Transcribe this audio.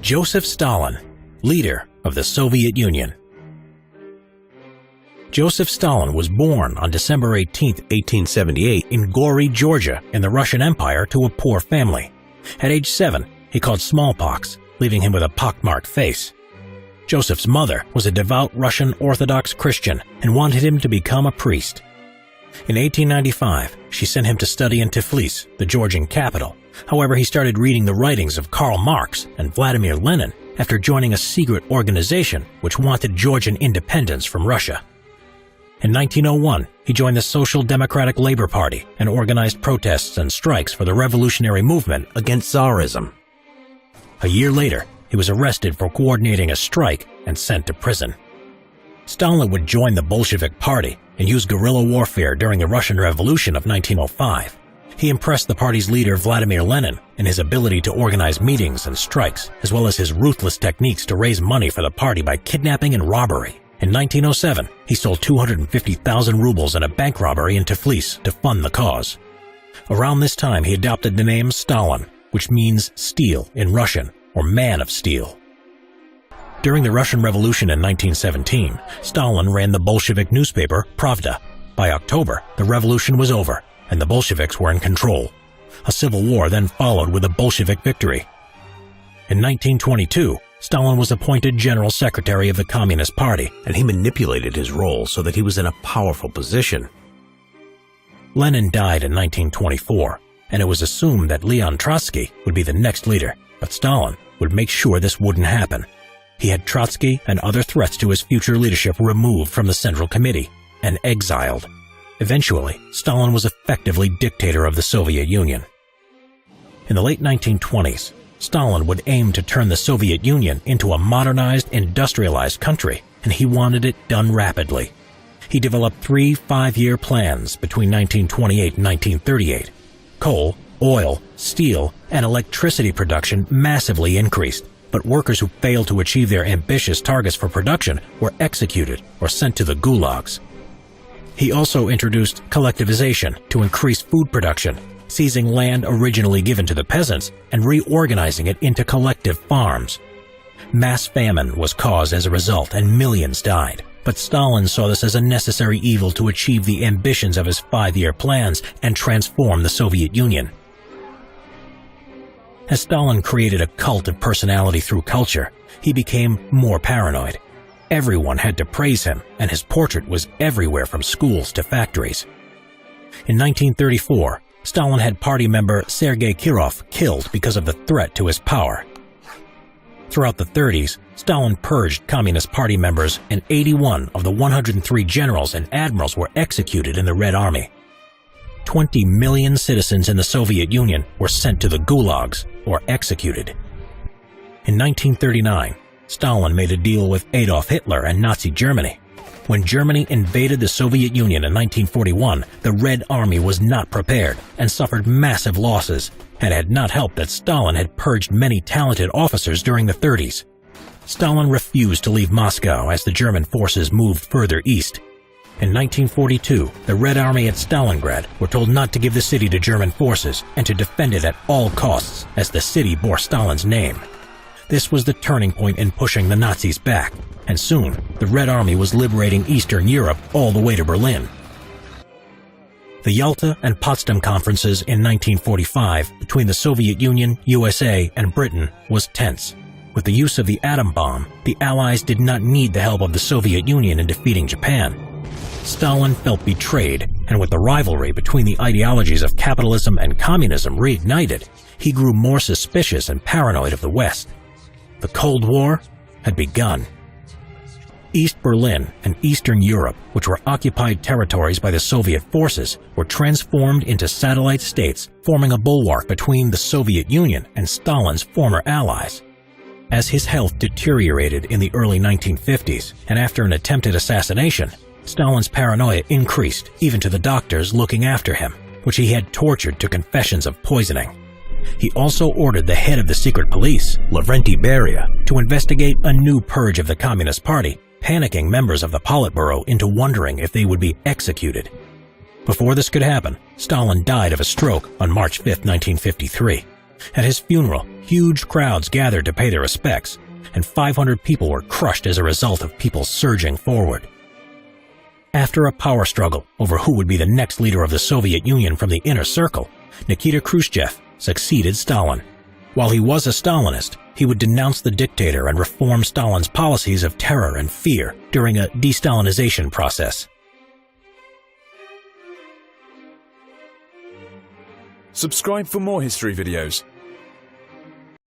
Josef Stalin, leader of the Soviet Union. Josef Stalin was born on December 18, 1878 in Gori, Georgia, in the Russian Empire to a poor family. At age 7, he caught smallpox, leaving him with a pockmarked face. Joseph's mother was a devout Russian Orthodox Christian and wanted him to become a priest. In 1895, she sent him to study in Tiflis, the Georgian capital. However, he started reading the writings of Karl Marx and Vladimir Lenin after joining a secret organization which wanted Georgian independence from Russia. In 1901, he joined the Social Democratic Labor Party and organized protests and strikes for the revolutionary movement against Tsarism. A year later, he was arrested for coordinating a strike and sent to prison. Stalin would join the Bolshevik Party and use guerrilla warfare during the Russian Revolution of 1905. He impressed the party's leader Vladimir Lenin in his ability to organize meetings and strikes, as well as his ruthless techniques to raise money for the party by kidnapping and robbery. In 1907, he stole 250,000 rubles in a bank robbery in Tiflis to fund the cause. Around this time, he adopted the name Stalin, which means steel in Russian, or man of steel. During the Russian Revolution in 1917, Stalin ran the Bolshevik newspaper Pravda. By October, the revolution was over, and the Bolsheviks were in control. A civil war then followed with a Bolshevik victory. In 1922, Stalin was appointed General Secretary of the Communist Party, and he manipulated his role so that he was in a powerful position. Lenin died in 1924, and it was assumed that Leon Trotsky would be the next leader, but Stalin would make sure this wouldn't happen. He had Trotsky and other threats to his future leadership removed from the Central Committee and exiled. Eventually, Stalin was effectively dictator of the Soviet Union. In the late 1920s, Stalin would aim to turn the Soviet Union into a modernized, industrialized country, and he wanted it done rapidly. He developed 3 5-year plans between 1928 and 1938. Coal, oil, steel, and electricity production massively increased, but workers who failed to achieve their ambitious targets for production were executed or sent to the gulags. He also introduced collectivization to increase food production, seizing land originally given to the peasants and reorganizing it into collective farms. Mass famine was caused as a result and millions died, but Stalin saw this as a necessary evil to achieve the ambitions of his 5-year plans and transform the Soviet Union. As Stalin created a cult of personality through culture, he became more paranoid. Everyone had to praise him, and his portrait was everywhere from schools to factories. In 1934, Stalin had party member Sergei Kirov killed because of the threat to his power. Throughout the 30s, Stalin purged Communist Party members, and 81 of the 103 generals and admirals were executed in the Red Army. 20 million citizens in the Soviet Union were sent to the gulags or executed. In 1939, Stalin made a deal with Adolf Hitler and Nazi Germany. When Germany invaded the Soviet Union in 1941, the Red Army was not prepared and suffered massive losses, and it had not helped that Stalin had purged many talented officers during the 30s. Stalin refused to leave Moscow as the German forces moved further east. In 1942, the Red Army at Stalingrad were told not to give the city to German forces and to defend it at all costs, as the city bore Stalin's name. This was the turning point in pushing the Nazis back, and soon the Red Army was liberating Eastern Europe all the way to Berlin. The Yalta and Potsdam conferences in 1945 between the Soviet Union, USA, and Britain was tense. With the use of the atom bomb, the Allies did not need the help of the Soviet Union in defeating Japan. Stalin felt betrayed, and with the rivalry between the ideologies of capitalism and communism reignited, he grew more suspicious and paranoid of the West. The Cold War had begun. East Berlin and Eastern Europe, which were occupied territories by the Soviet forces, were transformed into satellite states, forming a bulwark between the Soviet Union and Stalin's former allies. As his health deteriorated in the early 1950s, and after an attempted assassination, Stalin's paranoia increased even to the doctors looking after him, which he had tortured to confessions of poisoning. He also ordered the head of the secret police, Lavrenti Beria, to investigate a new purge of the Communist Party, panicking members of the Politburo into wondering if they would be executed. Before this could happen, Stalin died of a stroke on March 5, 1953. At his funeral, huge crowds gathered to pay their respects, and 500 people were crushed as a result of people surging forward. After a power struggle over who would be the next leader of the Soviet Union from the inner circle, Nikita Khrushchev succeeded Stalin. While he was a Stalinist, he would denounce the dictator and reform Stalin's policies of terror and fear during a de-Stalinization process. Subscribe for more history videos.